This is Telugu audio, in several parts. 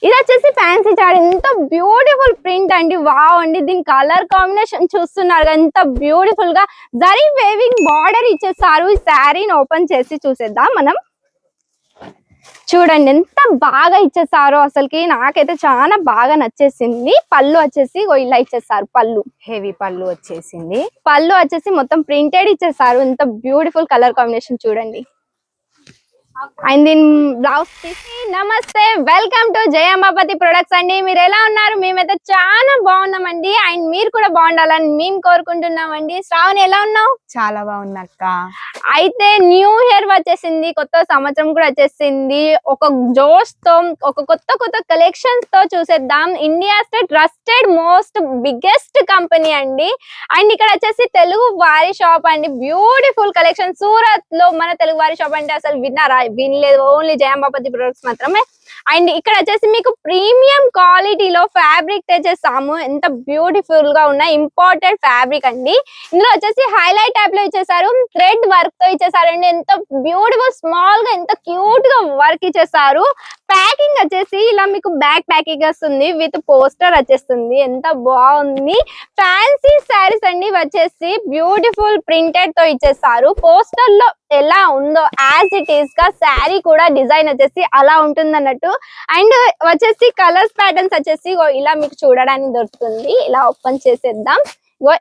ఇది వచ్చేసి ఫ్యాన్సీ సారీ. ఎంత బ్యూటిఫుల్ ప్రింట్ అండి, వావ్ అండి. దీని కలర్ కాంబినేషన్ చూస్తున్నారు, ఎంత బ్యూటిఫుల్ గా జరీ వేవింగ్ బార్డర్ ఇచ్చేసారు. ఈ శారీని ఓపెన్ చేసి చూసేద్దాం మనం. చూడండి ఎంత బాగా ఇచ్చేసారో, అసలుకి నాకైతే చాలా బాగా నచ్చేసింది. పళ్ళు వచ్చేసి ఇలా ఇచ్చేసారు, పళ్ళు హెవీ పళ్ళు వచ్చేసింది. పళ్ళు వచ్చేసి మొత్తం ప్రింటెడ్ ఇచ్చేసారు. ఎంత బ్యూటిఫుల్ కలర్ కాంబినేషన్ చూడండి. అండ్ దీని బ్లౌజ్ తీసి నమస్తే, వెల్కమ్ టు జయాంబాపతి ప్రొడక్ట్స్ అండి. మీరు ఎలా ఉన్నారు? మేమైతే చాలా బాగున్నామండి. అండ్ మీరు కూడా బాగుండాలని మేము కోరుకుంటున్నామండి. శ్రావణి ఎలా ఉన్నావు? చాలా బాగుందక్క. అయితే న్యూ ఇయర్ వచ్చేసింది, కొత్త సంవత్సరం కూడా వచ్చేసింది. ఒక జోష్ తో ఒక కొత్త కలెక్షన్స్ తో చూసేద్దాం. India trusted most biggest company అండి. అండ్ ఇక్కడ వచ్చేసి తెలుగు వారి షాప్ అండి. Beautiful collection. సూరత్ లో మన తెలుగు వారి షాప్ అంటే అసలు విన్నారా? వినలేదు, ఓన్లీ జయాంబాపతి ప్రొడక్ట్స్ మాత్రమే. అండ్ ఇక్కడ వచ్చేసి మీకు ప్రీమియం క్వాలిటీలో ఫ్యాబ్రిక్ తెచ్చేసాము. ఎంత బ్యూటిఫుల్ గా ఉన్న ఇంపోర్టెడ్ ఫ్యాబ్రిక్ అండి. ఇందులో వచ్చేసి హైలైట్ టైప్ లో ఇచ్చేసారు, థ్రెడ్ వర్క్ తో ఇచ్చేసారండి. ఎంత బ్యూటిఫుల్ స్మాల్ గా ఎంత క్యూట్ గా వర్క్ ఇచ్చేసారు. ప్యాకింగ్ వచ్చేసి ఇలా మీకు బ్యాక్ ప్యాకింగ్ వస్తుంది, విత్ పోస్టర్ వచ్చేస్తుంది. ఎంత బాగుంది. ఫ్యాన్సీ శారీస్ అండి వచ్చేసి బ్యూటిఫుల్ ప్రింటెడ్ తో ఇచ్చేసారు. పోస్టర్ లో ఎలా ఉందో యాజ్ ఇట్ ఈస్ గా శారీ కూడా డిజైన్ వచ్చేసి అలా ఉంటుంది అన్నట్టు. అండ్ వచ్చేసి కలర్స్ ప్యాటర్న్స్ వచ్చేసి ఇలా మీకు చూడడానికి దొరుకుతుంది. ఇలా ఓపెన్ చేసేద్దాం.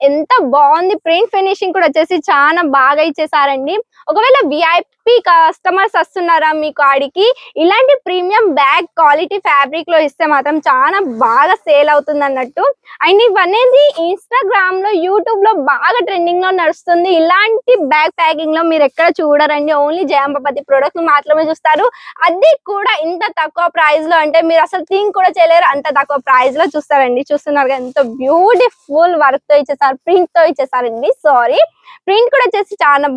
ఎంత బాగుంది. ప్రింట్ ఫినిషింగ్ కూడా వచ్చేసి చాలా బాగా ఇచ్చేసారండి. ఒకవేళ విఐపి కస్టమర్స్ వస్తున్నారా మీకు ఆడికి, ఇలాంటి ప్రీమియం బ్యాగ్ క్వాలిటీ ఫ్యాబ్రిక్ లో ఇస్తే మాత్రం చాలా బాగా సేల్ అవుతుంది అన్నట్టు. అండ్ ఇవన్నీ ఇన్స్టాగ్రామ్ లో, యూట్యూబ్ లో బాగా ట్రెండింగ్ లో నడుస్తుంది. ఇలాంటి బ్యాగ్ ప్యాకింగ్ లో మీరు ఎక్కడ చూడరండి, ఓన్లీ జయాంబాపతి ప్రొడక్ట్ మాత్రమే చూస్తారు. అది కూడా ఇంత తక్కువ ప్రైస్ లో, అంటే మీరు అసలు థింక్ కూడా చేయలేరు, అంత తక్కువ ప్రైస్ లో చూస్తారండి. చూస్తున్నారు కదా ఎంత బ్యూటిఫుల్ వర్క్ తో ఇచ్చేసారు, ప్రింట్ తో ఇచ్చేసారండి. సారీ, ప్రింట్ కూడా వచ్చేసి చాలా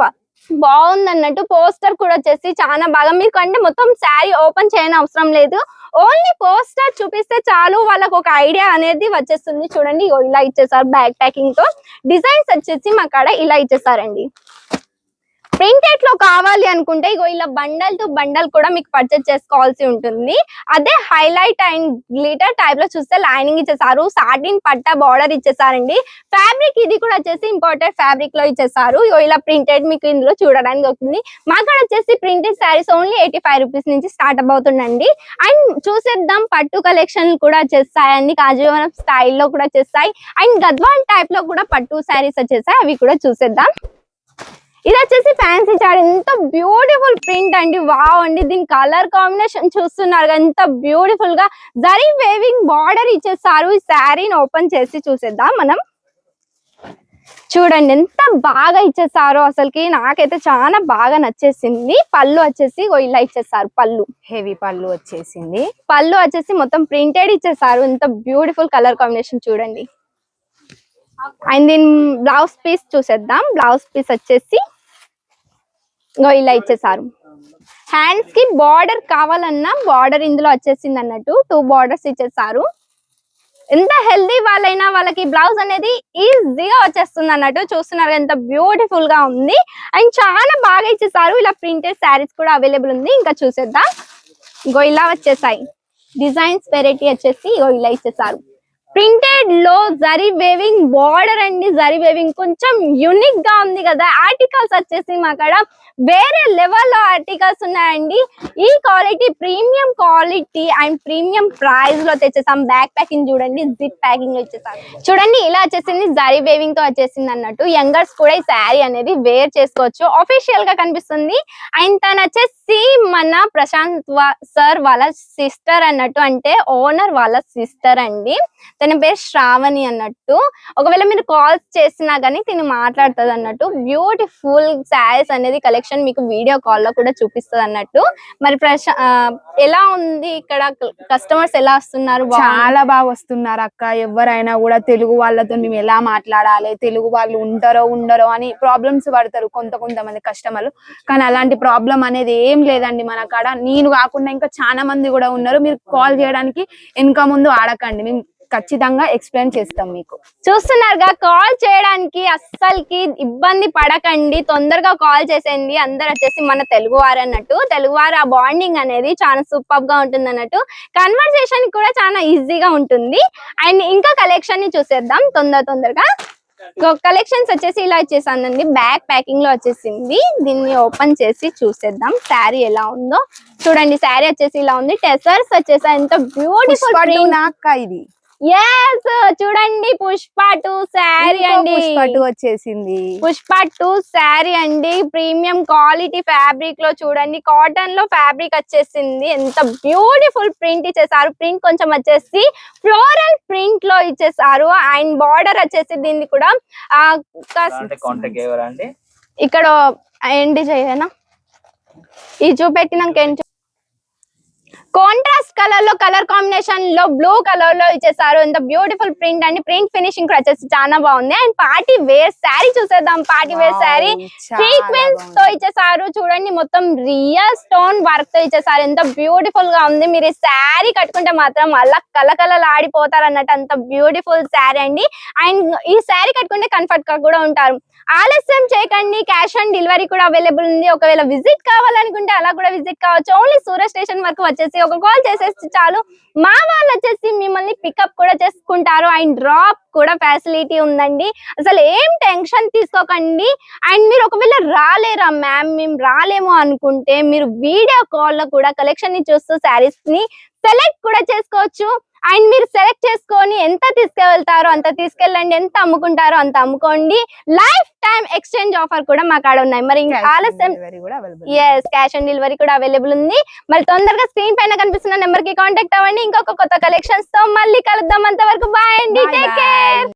బాగుంది అన్నట్టు. పోస్టర్ కూడా వచ్చేసి చాలా బాగా, మీకు అంటే మొత్తం శారీ ఓపెన్ చేయని అవసరం లేదు, ఓన్లీ పోస్టర్ చూపిస్తే చాలు, వాళ్ళకు ఒక ఐడియా అనేది వచ్చేస్తుంది. చూడండి ఇలా ఇచ్చేసారు బ్యాక్ ప్యాకింగ్ తో. డిజైన్స్ వచ్చేసి మా కాడ ఇలా ఇచ్చేసారండి. ప్రింటెడ్ లో కావాలి అనుకుంటే ఇలా బండల్ టు బండల్ కూడా మీకు పర్చేస్ చేసుకోవాల్సి ఉంటుంది. అదే హైలైట్ అండ్ గ్లిటర్ టైప్ లో చూస్తే లైనింగ్ ఇచ్చేసారు, సాటిన్ పట్టా బార్డర్ ఇచ్చేసారండి. ఫ్యాబ్రిక్ ఇది కూడా వచ్చేసి ఇంపోర్టెడ్ ఫ్యాబ్రిక్ లో ఇచ్చేసారు. ఇలా ప్రింటెడ్ మీకు ఇందులో చూడడానికి దొరుకుతుంది. మాకు వచ్చేసి ప్రింటెడ్ శారీస్ ఓన్లీ 85 రూపీస్ నుంచి స్టార్ట్ అవుతుందండి. అండ్ చూసేద్దాం, పట్టు కలెక్షన్ కూడా వచ్చేస్తాయండి, కాజీవరం స్టైల్లో కూడా వచ్చేస్తాయి. అండ్ గద్వాల్ టైప్ లో కూడా పట్టు శారీస్ వచ్చేసాయి, అవి కూడా చూసేద్దాం. ఇది వచ్చేసి ఫ్యాన్సీ సారీ. ఎంత బ్యూటిఫుల్ ప్రింట్ అండి, వావ్ అండి. దీని కలర్ కాంబినేషన్ చూస్తున్నారు, ఎంత బ్యూటిఫుల్ గా జరీ వేవింగ్ బార్డర్ ఇచ్చేసారు. ఈ శారీని ఓపెన్ చేసి చూసేద్దాం మనం. చూడండి ఎంత బాగా ఇచ్చేసారో, అసలుకి నాకైతే చాలా బాగా నచ్చేసింది. పళ్ళు వచ్చేసి ఇలా ఇచ్చేసారు, పళ్ళు హెవీ పళ్ళు వచ్చేసింది. పళ్ళు వచ్చేసి మొత్తం ప్రింటెడ్ ఇచ్చేసారు. ఎంత బ్యూటిఫుల్ కలర్ కాంబినేషన్ చూడండి. అండ్ దీని బ్లౌజ్ పీస్ చూసేద్దాం. బ్లౌజ్ పీస్ వచ్చేసి ఇలా ఇచ్చేసారు. హ్యాండ్స్ కి బార్డర్ కావాలన్నా బార్డర్ ఇందులో వచ్చేసింది అన్నట్టు, 2 బార్డర్స్ ఇచ్చేసారు. ఎంత హెల్దీ వాళ్ళైనా వాళ్ళకి బ్లౌజ్ అనేది ఈజీగా వచ్చేస్తుంది అన్నట్టు. చూస్తున్నారు ఎంత బ్యూటిఫుల్ గా ఉంది. అండ్ చాలా బాగా ఇచ్చేసారు. ఇలా ప్రింటెడ్ శారీస్ కూడా అవైలబుల్ ఉంది. ఇంకా చూసేద్దాం. ఇలా వచ్చేసాయి డిజైన్స్. వెరైటీ వచ్చేసి ఇలా ఇచ్చేసారు. ప్రింటెడ్ లో జరీ వేవింగ్ బార్డర్ అండి. జరీ వేవింగ్ కొంచెం యూనిక్ గా ఉంది కదా. ఆర్టికల్స్ వచ్చేసి మా కాడ వేరే లెవెల్లో ఆర్టికల్స్ ఉన్నాయండి. ఈ quality premium quality and premium price లో తెచ్చేసాం. బ్యాక్ ప్యాకింగ్ చూడండి, జిప్ ప్యాకింగ్ లో ఇచ్చేసాం. చూడండి ఇలా వచ్చేసింది, జరీ వేవింగ్ తో వచ్చేసింది అన్నట్టు. యంగర్స్ కూడా ఈ శారీ అనేది వేర్ చేసుకోవచ్చు, ఆఫీషియల్ గా కనిపిస్తుంది. అండ్ తను వచ్చేసి మన ప్రశాంత్ సార్ వాళ్ళ సిస్టర్ అన్నట్టు, అంటే ఓనర్ వాళ్ళ సిస్టర్ అండి. తన పేరు శ్రావణి అన్నట్టు. ఒకవేళ మీరు కాల్స్ చేసినా కానీ తిని మాట్లాడుతుంది అన్నట్టు. బ్యూటిఫుల్ శారీస్ అనేది కలెక్షన్ మీకు వీడియో కాల్ లో కూడా చూపిస్తుంది అన్నట్టు. మరి ఎలా ఉంది ఇక్కడ, కస్టమర్స్ ఎలా వస్తున్నారు? చాలా బాగా వస్తున్నారు అక్క. ఎవరైనా కూడా తెలుగు వాళ్ళతో మేము ఎలా మాట్లాడాలి, తెలుగు వాళ్ళు ఉంటారో ఉండరో అని ప్రాబ్లమ్స్ పడతారు కొంతమంది కస్టమర్లు. కానీ అలాంటి ప్రాబ్లం అనేది ఏం లేదండి మన కాడ. నేను కాకుండా ఇంకా చాలా మంది కూడా ఉన్నారు. మీరు కాల్ చేయడానికి వెనక ముందు ఆడకండి, మేము ఖచ్చితంగా ఎక్స్ప్లెయిన్ చేస్తాం మీకు. చూస్తున్నారుగా, కాల్ చేయడానికి అస్సలకి ఇబ్బంది పడకండి, తొందరగా కాల్ చేసేయండి. అందరు వచ్చేసి మన తెలుగు వారు అన్నట్టు, తెలుగు వారు ఆ బాండింగ్ అనేది చాలా సూపర్ గా ఉంటుంది అన్నట్టు, కన్వర్సేషన్ కూడా చాలా ఈజీగా ఉంటుంది. అండ్ ఇంకా కలెక్షన్ ని చూసేద్దాం తొందరగా. కలెక్షన్స్ వచ్చేసి ఇలా వచ్చేసానండి, బ్యాగ్ ప్యాకింగ్ లో వచ్చేసింది. దీన్ని ఓపెన్ చేసి చూసేద్దాం శారీ ఎలా ఉందో. చూడండి, శారీ వచ్చేసి ఇలా ఉంది. టెసర్స్ వచ్చేసి ఎంత బ్యూటిఫుల్ ఇది ఎస్, చూడండి పుష్ప 2 శారీ అండి. పుష్ప 2 వచ్చేసింది. పుష్ప 2 శారీ అండి, ప్రీమియం క్వాలిటీ ఫ్యాబ్రిక్ లో చూడండి, కాటన్ లో ఫ్యాబ్రిక్ వచ్చేసింది. ఎంత బ్యూటిఫుల్ ప్రింట్ ఇచ్చేసారు. ప్రింట్ కొంచెం వచ్చేసి ఫ్లోరల్ ప్రింట్ లో ఇచ్చేసారు. అండ్ బార్డర్ వచ్చేసి దీన్ని కూడా ఇక్కడ ఏంటి చేయనా, ఇది చూపెట్టినాక ఏంటి, కాంట్రాస్ట్ కలర్ లో, కలర్ కాంబినేషన్ లో బ్లూ కలర్ లో ఇచ్చేసారు. ఎంత బ్యూటిఫుల్ ప్రింట్ అండి. ప్రింట్ ఫినిషింగ్ వచ్చేసి చాలా బాగుంది. అండ్ పార్టీ వేర్ శారీ చూసేద్దాం. పార్టీ వేర్ శారీ సీక్వెన్స్ తో ఇచ్చేసారు. చూడండి, మొత్తం రియల్ స్టోన్ వర్క్ తో ఇచ్చేసారు. ఎంత బ్యూటిఫుల్ గా ఉంది. మీరు ఈ శారీ కట్టుకుంటే మాత్రం అలా కలకలలు ఆడిపోతారు అన్నట్టు, అంత బ్యూటిఫుల్ శారీ అండి. అండ్ ఈ శారీ కట్టుకుంటే కంఫర్ట్ గా కూడా ఉంటారు. ఆలస్యం చేయకండి, క్యాష్ ఆన్ డెలివరీ కూడా అవైలబుల్ ఉంది. ఒకవేళ విజిట్ కావాలనుకుంటే అలా కూడా విజిట్ కావచ్చు. ఓన్లీ సూరత్ స్టేషన్ వరకు వచ్చేసి ఒక కాల్ చేసేసి చాలు, మా వాళ్ళు వచ్చేసి మిమ్మల్ని పికప్ కూడా చేసుకుంటారు. అండ్ డ్రాప్ కూడా ఫెసిలిటీ ఉందండి. అసలు ఏం టెన్షన్ తీసుకోకండి. అండ్ మీరు ఒకవేళ రాలేరా మ్యామ్, మేము రాలేము అనుకుంటే మీరు వీడియో కాల్ లో కూడా కలెక్షన్ ని చూస్తూ శారీస్ ని సెలెక్ట్ కూడా చేసుకోవచ్చు. అండ్ మీరు సెలెక్ట్ చేసుకొని ఎంత తీసుకెళ్తారో అంత తీసుకెళ్ళండి, ఎంత అమ్ముకుంటారో అంత అమ్ముకోండి. లైఫ్ టైం ఎక్స్చేంజ్ ఆఫర్ కూడా మా కాడ ఉన్నాయి. మరి ఇంకా ఆలస్యం, క్యాష్ ఆన్ డెలివరీ కూడా అవైలబుల్ ఉంది. మరి తొందరగా స్క్రీన్ పైన కనిపిస్తున్న నెంబర్ కి కాంటాక్ట్ అవ్వండి. ఇంకొక కొత్త కలెక్షన్స్ తో మళ్ళీ కలుద్దాం. అంతవరకు బాయ్ అండి, టేక్ కేర్.